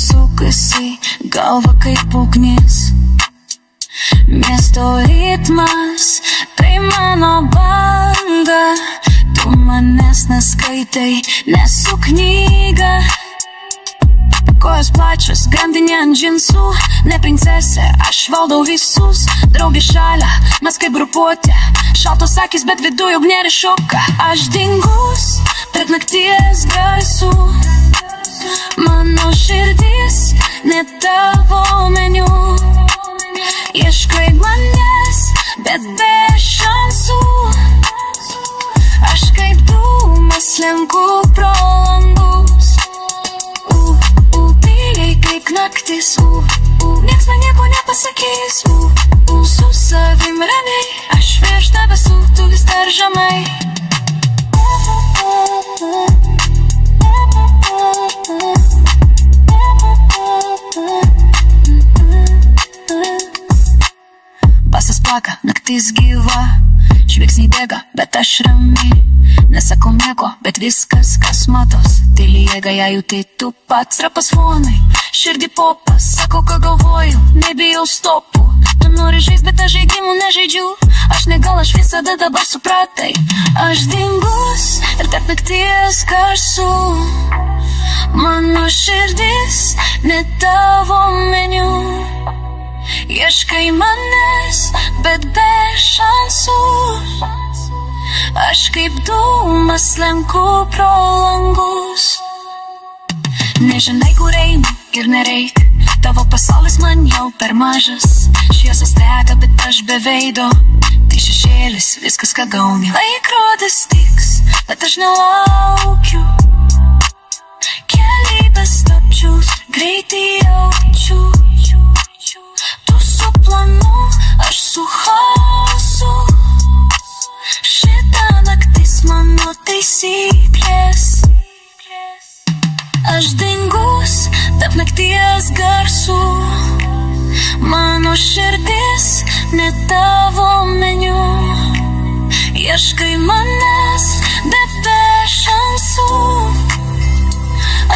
sukasi, galva kaip ugnis. Miesto ritmas, tai mano banda. Tu manęs neskaitai, nesu knyga. Kojos plačios, grandinė ant džinsų. Ne princesė, aš valdau visus. Draugė šalia, mes kaip grupuotė. Šaltos akis, bet viduj ugnelė šoka. Aš dingus tarp nakties garsų. Mano širdis ne tavo meniu. Ieškai manęs, bet be šansų. Aš kaip dūmas slenku pro langus. Tyliai kaip naktis. Nieks man nieko nepasakys. Su savim ramiai, aš virš debesų, tu vis dar žemai. Pasas plaka, naktis gyva. Žvilgsniai bėga, bet aš ramiai. Nesakau nieko, bet viskas, kas matos. Tyli jėga, jei tai tu pats. Rapas fonai, širdį popas. Sakau, ką galvoju, nebijau stopų. Tu nori žaist, bet aš žaidimų nežaidžiu. Aš negal, aš visada dabar supratai. Aš dingus ir tarp nakties garsų. Mano širdis ne tavo meniu. Ieškai manęs, bet be šansų. Aš kaip dūmas slenku pro langus. Nežinai, kur einu ir nereik. Tavo pasaulis man jau per mažas. Šviesas teka, bet aš be veido. Tai šešėlis, viskas ką gauni. Laikrodis tiks, bet aš nelaukiu. Keliai be stabdžius, greitai jaučiu. Tu su planu, aš su chaosu. Šita naktis mano taisyklės. Aš dingus tarp nakties garsų. Mano širdis ne tavo meniu. Ieškai manęs, bet be šansų.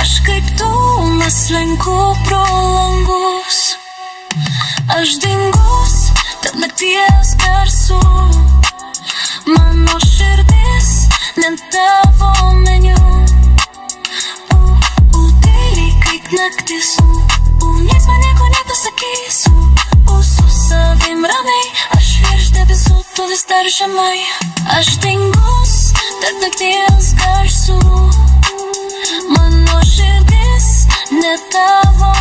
Aš kaip dūmas slenku pro langus. Aš dingus tarp nakties garsų. Mano širdis ne tavo meniu. Tyliai kaip naktis. Nieks man nieko nepasakys. Su savim ramiai, aš virš debesų, tu vis dar žemai. Aš dingus tarp nakties garsų. Mano širdis ne tavo